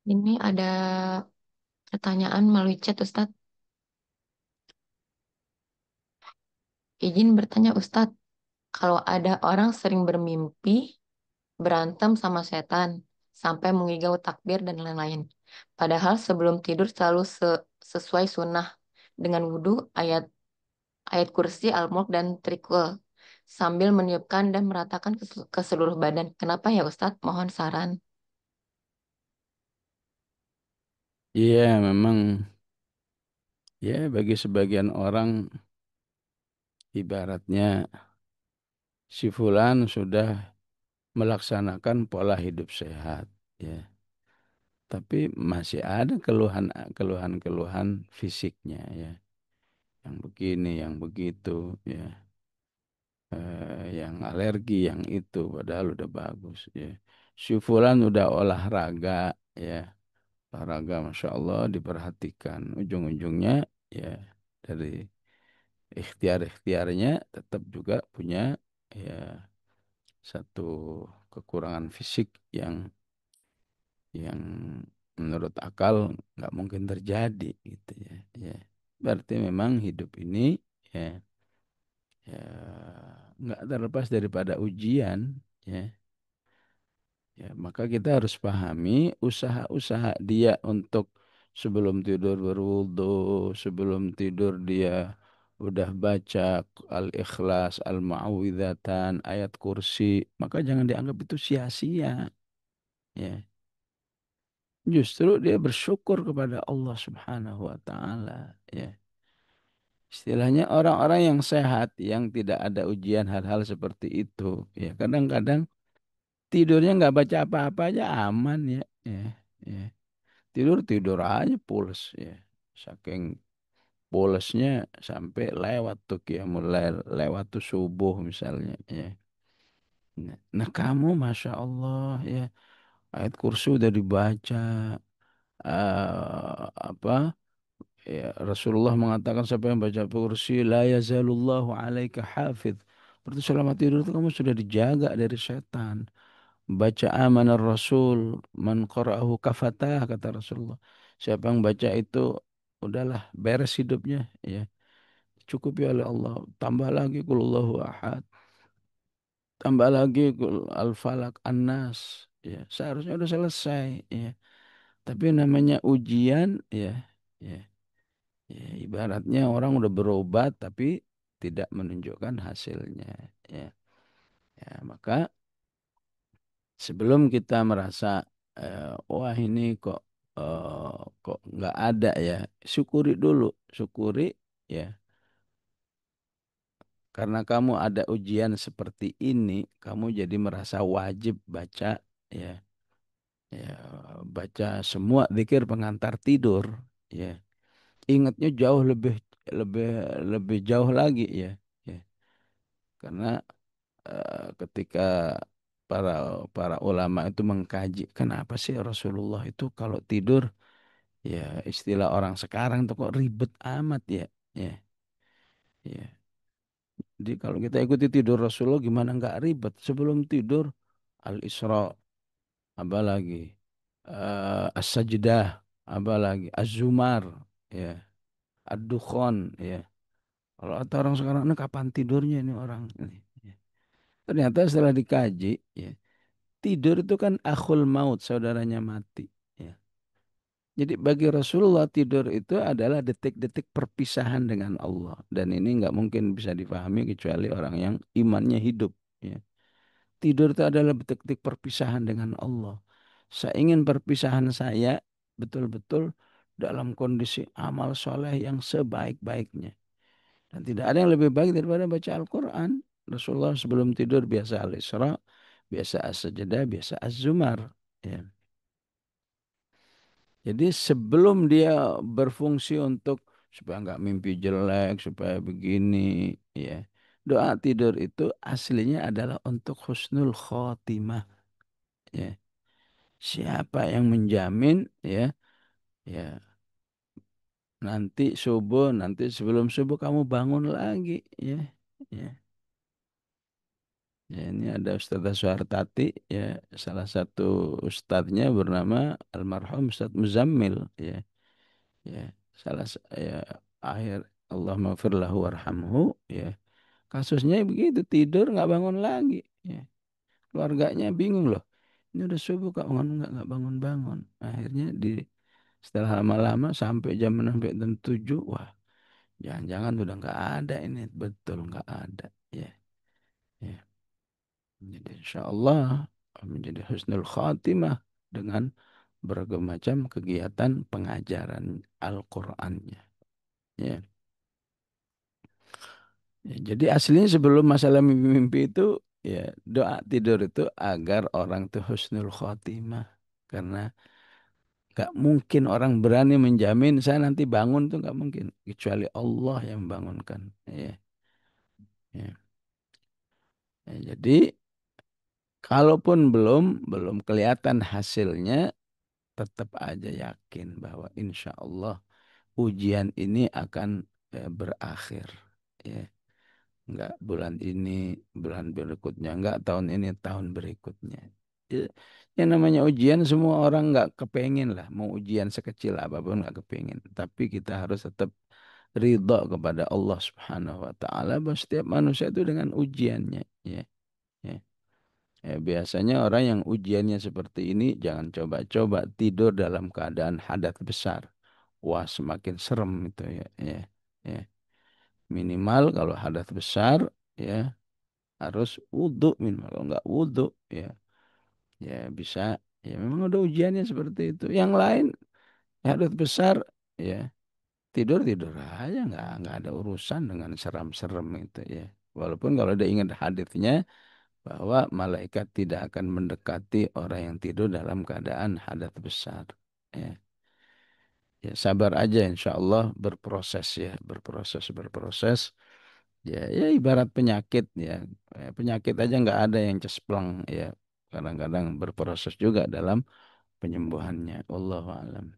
Ini ada pertanyaan melalui chat, Ustadz. Izin bertanya, Ustadz, kalau ada orang sering bermimpi berantem sama setan sampai mengigau takbir dan lain-lain. Padahal sebelum tidur selalu sesuai sunnah dengan wudhu, ayat ayat kursi, al-mulk, dan trikul sambil meniupkan dan meratakan ke seluruh badan. Kenapa ya Ustadz? Mohon saran. Iya, memang ya bagi sebagian orang ibaratnya si fulan sudah melaksanakan pola hidup sehat, ya. Tapi masih ada keluhan-keluhan fisiknya, ya. Yang begini, yang begitu, ya. Yang alergi, yang itu, padahal udah bagus, ya. Si fulan udah olahraga, ya. Olahraga, masya Allah, diperhatikan. Ujung-ujungnya, ya, dari ikhtiar-ikhtiarnya tetap juga punya, ya, satu kekurangan fisik yang menurut akal nggak mungkin terjadi gitu, ya. Ya. Berarti memang hidup ini, ya, ya nggak terlepas daripada ujian, ya. Ya, maka kita harus pahami usaha-usaha dia untuk sebelum tidur berwudu, sebelum tidur dia udah baca Al-Ikhlas, Al-Ma'awwidhatan, ayat kursi, maka jangan dianggap itu sia-sia, ya. Justru dia bersyukur kepada Allah Subhanahu wa taala, ya. Istilahnya orang-orang yang sehat, yang tidak ada ujian hal-hal seperti itu, ya. Kadang-kadang tidurnya nggak baca apa-apa aja aman, ya. Ya, ya. Tidur tidur aja pules, ya. Saking pulesnya sampai lewat tuh mulai lewat tuh subuh misalnya, ya. Nah, kamu masya Allah, ya, ayat kursi udah dibaca, apa, ya, Rasulullah mengatakan siapa yang baca kursi la yazalullahu alaika hafidh. Berarti selama tidur itu kamu sudah dijaga dari setan. Baca amanar Rasul, man qara'ahu kafatah, kata Rasulullah. Siapa yang baca itu udahlah beres hidupnya, ya. Cukup ya oleh Allah. Tambah lagi qul huwallahu ahad. Tambah lagi qul al-falaq an-nas, ya. Seharusnya udah selesai, ya. Tapi namanya ujian, ya, ya. Ya, ibaratnya orang udah berobat tapi tidak menunjukkan hasilnya, ya. Ya, maka sebelum kita merasa wah ini kok nggak ada, ya, syukuri dulu, syukuri, ya, karena kamu ada ujian seperti ini, kamu jadi merasa wajib baca, ya, ya, baca semua zikir pengantar tidur, ya. Ingatnya jauh lebih lebih lebih jauh lagi, ya, ya. Karena ketika para para ulama itu mengkaji kenapa sih Rasulullah itu kalau tidur, ya, istilah orang sekarang tuh kok ribet amat, ya, ya, ya. Jadi kalau kita ikuti tidur Rasulullah gimana nggak ribet? Sebelum tidur Al-Isra, apa lagi? As-Sajdah, apa lagi? Az-Zumar, ya, Ad-Dukhan, ya. Kalau kata orang sekarang, ini kapan tidurnya ini orang ini? Ya. Ternyata setelah dikaji, ya, tidur itu kan akhul maut, saudaranya mati, ya. Jadi bagi Rasulullah tidur itu adalah detik-detik perpisahan dengan Allah. Dan ini nggak mungkin bisa dipahami kecuali orang yang imannya hidup, ya. Tidur itu adalah detik-detik perpisahan dengan Allah. Saya ingin perpisahan saya betul-betul dalam kondisi amal soleh yang sebaik-baiknya. Dan tidak ada yang lebih baik daripada baca Al-Quran. Rasulullah sebelum tidur biasa Al-Isra, biasa As-Sajdah, biasa Az-Zumar, ya. Jadi sebelum dia berfungsi untuk supaya nggak mimpi jelek, supaya begini, ya. Doa tidur itu aslinya adalah untuk husnul khotimah, ya. Siapa yang menjamin, ya, ya. nanti sebelum subuh kamu bangun lagi, ya. Ya. Ya, ini ada Ustazah Suhartati, ya, salah satu ustadznya bernama almarhum Ustaz Muzammil, ya. Ya, ya, akhir Allah maghfir lahu warhamhu, ya. Kasusnya begitu, tidur nggak bangun lagi, ya. Keluarganya bingung loh. Ini udah subuh kok bangun nggak bangun-bangun. Akhirnya setelah lama-lama sampai sampai jam 7, wah, jangan-jangan udah nggak ada ini, betul nggak ada, ya. Ya. Jadi insya Allah menjadi husnul khatimah dengan berbagai macam kegiatan pengajaran Al-Qur'annya. Ya. Ya, jadi aslinya sebelum masalah mimpi-mimpi itu, ya, doa tidur itu agar orang tuh husnul khotimah. Karena gak mungkin orang berani menjamin saya nanti bangun tuh gak mungkin. Kecuali Allah yang membangunkan. Ya, ya. Ya, jadi kalaupun belum kelihatan hasilnya, tetap aja yakin bahwa insya Allah ujian ini akan berakhir. Ya. Enggak bulan ini, bulan berikutnya, enggak tahun ini, tahun berikutnya. Ya, yang namanya ujian semua orang enggak kepengen lah, mau ujian sekecil apapun enggak kepengen. Tapi kita harus tetap ridho kepada Allah Subhanahu wa taala bahwa setiap manusia itu dengan ujiannya, ya. Ya. Ya, biasanya orang yang ujiannya seperti ini jangan coba-coba tidur dalam keadaan hadat besar. Wah, semakin serem itu, ya, ya. Ya. Minimal kalau hadas besar, ya, harus wudhu minimal. Kalau nggak wudhu, ya, ya bisa, ya memang udah ujiannya seperti itu. Yang lain ya hadas besar, ya, tidur tidur aja, nggak ada urusan dengan seram-serem itu, ya. Walaupun kalau ada ingat hadisnya bahwa malaikat tidak akan mendekati orang yang tidur dalam keadaan hadas besar, ya. Ya, sabar aja, insya Allah berproses, ya, berproses. Ya, ya ibarat penyakit, ya. Penyakit aja nggak ada yang cespleng, ya. Kadang-kadang berproses juga dalam penyembuhannya. Wallahu alam.